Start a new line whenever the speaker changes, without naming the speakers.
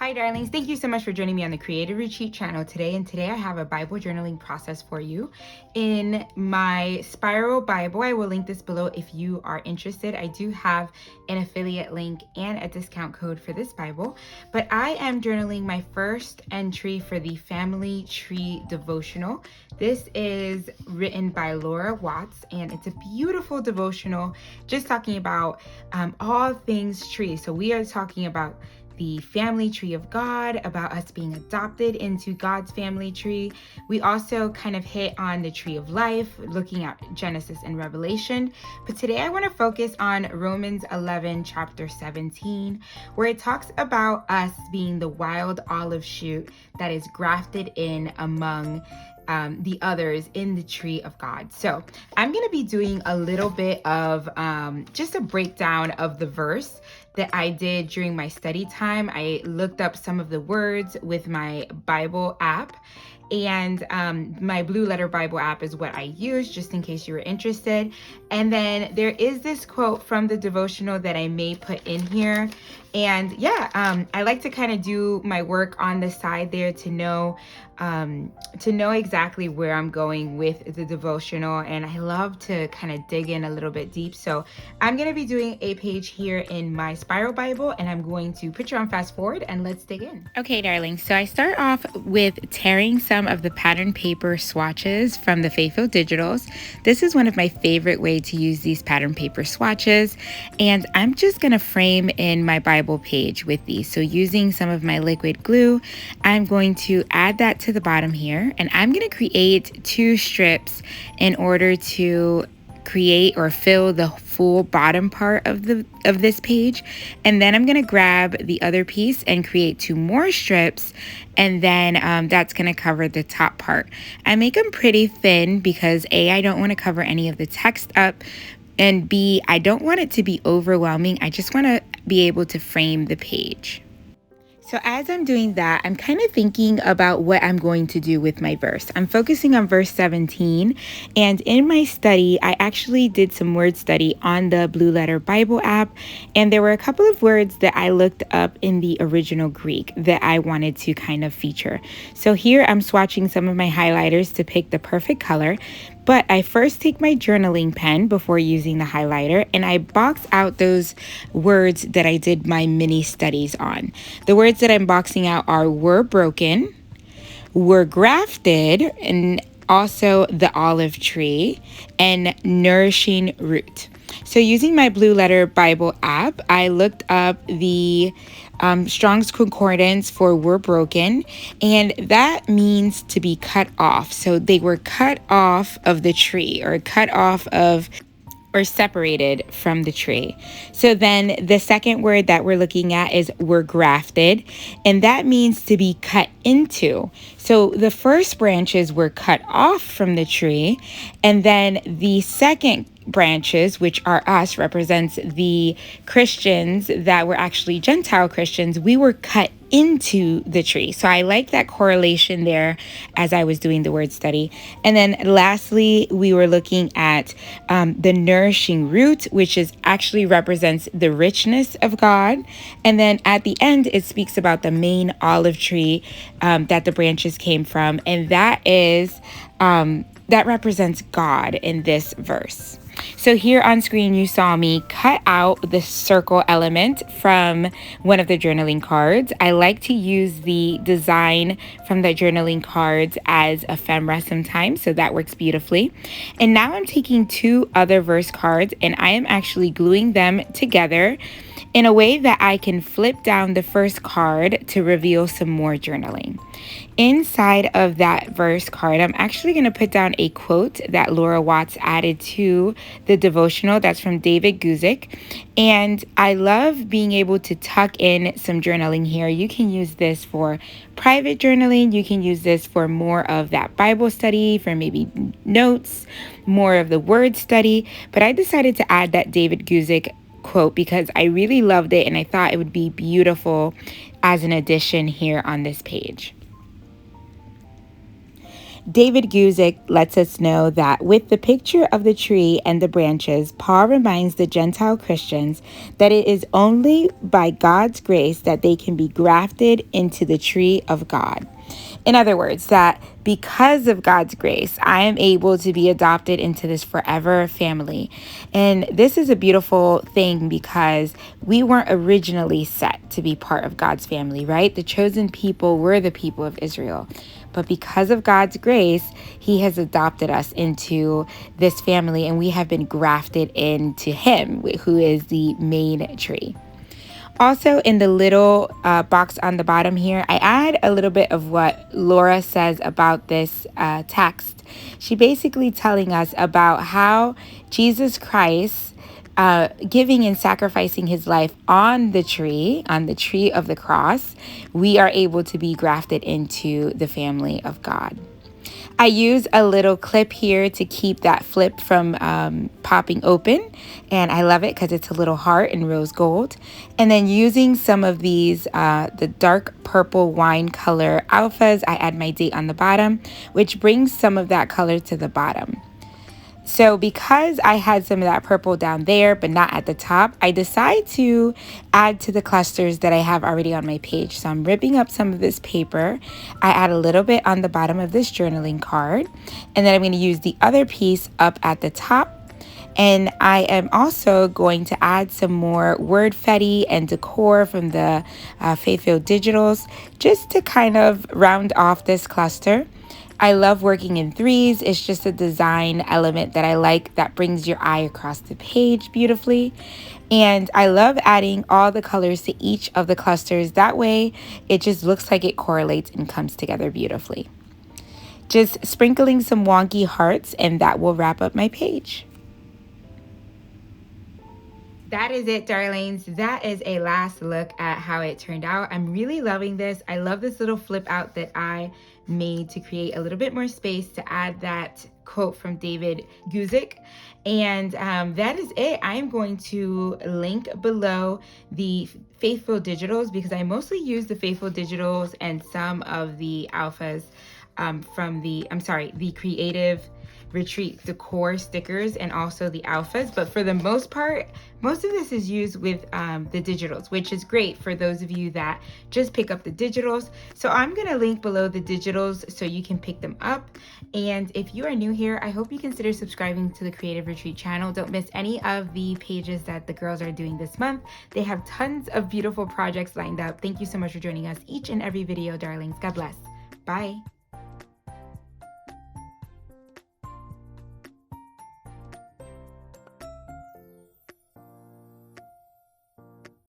Hi darlings, thank you so much for joining me on the Creative Retreat channel today. And today I have a Bible journaling process for you. In my Spiral Bible, I will link this below if you are interested. I do have an affiliate link and a discount code for this Bible. But I am journaling my first entry for the Family Tree Devotional. This is written by Laura Watts, and it's a beautiful devotional just talking about all things tree. So we are talking about the family tree of God, about us being adopted into God's family tree. We also kind of hit on the tree of life, looking at Genesis and Revelation. But today I want to focus on Romans 11, chapter 17, where it talks about us being the wild olive shoot that is grafted in among the others in the tree of God. So I'm going to be doing a little bit of just a breakdown of the verse that I did during my study time. I looked up some of the words with my Bible app, and my Blue Letter Bible app is what I use just in case you were interested. And then there is this quote from the devotional that I may put in here. And I like to kind of do my work on the side there to know exactly where I'm going with the devotional. And I love to kind of dig in a little bit deep. So I'm going to be doing a page here in my Spiral Bible, and I'm going to put you on fast forward and let's dig in. Okay, darlings. So I start off with tearing some of the pattern paper swatches from the Faithful Digitals. This is one of my favorite ways to use these pattern paper swatches. And I'm just going to frame in my Bible page with these. So using some of my liquid glue, I'm going to add that to the bottom here, and I'm going to create 2 strips in order to create or fill the full bottom part of this page. And then I'm going to grab the other piece and create 2 more strips, and then that's going to cover the top part. I make them pretty thin because A, I don't want to cover any of the text up, and B, I don't want it to be overwhelming. I just want to be able to frame the page. So as I'm doing that, I'm kind of thinking about what I'm going to do with my verse. I'm focusing on verse 17, and in my study, I actually did some word study on the Blue Letter Bible app, and there were a couple of words that I looked up in the original Greek that I wanted to kind of feature. So here I'm swatching some of my highlighters to pick the perfect color. But I first take my journaling pen before using the highlighter, and I box out those words that I did my mini studies on. The words that I'm boxing out are were broken, were grafted, and also the olive tree, and nourishing root. So using my Blue Letter Bible app, I looked up the Strong's Concordance for were broken, and that means to be cut off. So they were cut off of the tree, or cut off of, or separated from the tree. So then the second word that we're looking at is were grafted, and that means to be cut into. So the first branches were cut off from the tree, and then the second branches, which are us, represents the Christians that were actually Gentile Christians. We were cut into the tree. So I like that correlation there as I was doing the word study. And then lastly, we were looking at the nourishing root, which is actually represents the richness of God. And then at the end, it speaks about the main olive tree that the branches came from. And that is that represents God in this verse. So here on screen, you saw me cut out the circle element from one of the journaling cards. I like to use the design from the journaling cards as ephemera sometimes, so that works beautifully. And now I'm taking 2 other verse cards, and I am actually gluing them together in a way that I can flip down the first card to reveal some more journaling. Inside of that verse card, I'm actually going to put down a quote that Laura Watts added to the devotional. That's from David Guzik. And I love being able to tuck in some journaling here. You can use this for private journaling. You can use this for more of that Bible study, for maybe notes, more of the word study. But I decided to add that David Guzik quote because I really loved it, and I thought it would be beautiful as an addition here on this page. David Guzik lets us know that with the picture of the tree and the branches, Paul reminds the Gentile Christians that it is only by God's grace that they can be grafted into the tree of God. In other words, that because of God's grace, I am able to be adopted into this forever family. And this is a beautiful thing because we weren't originally set to be part of God's family, right? The chosen people were the people of Israel. But because of God's grace, He has adopted us into this family, and we have been grafted into Him, who is the main tree. Also, in the little box on the bottom here, I add a little bit of what Laura says about this text. She basically telling us about how Jesus Christ giving and sacrificing his life on the tree of the cross, we are able to be grafted into the family of God. I use a little clip here to keep that flip from popping open, and I love it because it's a little heart in rose gold. And then using some of these, the dark purple wine color alphas, I add my date on the bottom, which brings some of that color to the bottom. So because I had some of that purple down there, but not at the top, I decide to add to the clusters that I have already on my page. So I'm ripping up some of this paper. I add a little bit on the bottom of this journaling card, and then I'm going to use the other piece up at the top. And I am also going to add some more word fetty and decor from the Faith-Filled Digitals just to kind of round off this cluster. I love working in threes. It's just a design element that I like that brings your eye across the page beautifully. And I love adding all the colors to each of the clusters. That way it just looks like it correlates and comes together beautifully. Just sprinkling some wonky hearts, and that will wrap up my page. That is it, darlings. That is a last look at how it turned out. I'm really loving this. I love this little flip out that I made to create a little bit more space to add that quote from David Guzik. And that is it. I am going to link below the Faith-Filled Digitals because I mostly use the Faith-Filled Digitals and some of the alphas from the Creative Retreat decor stickers and also the alphas. But for the most part, most of this is used with the digitals, which is great for those of you that just pick up the digitals. So I'm going to link below the digitals so you can pick them up. And if you are new here, I hope you consider subscribing to the Creative Retreat channel. Don't miss any of the pages that the girls are doing this month. They have tons of beautiful projects lined up. Thank you so much for joining us each and every video, darlings. God bless. Bye.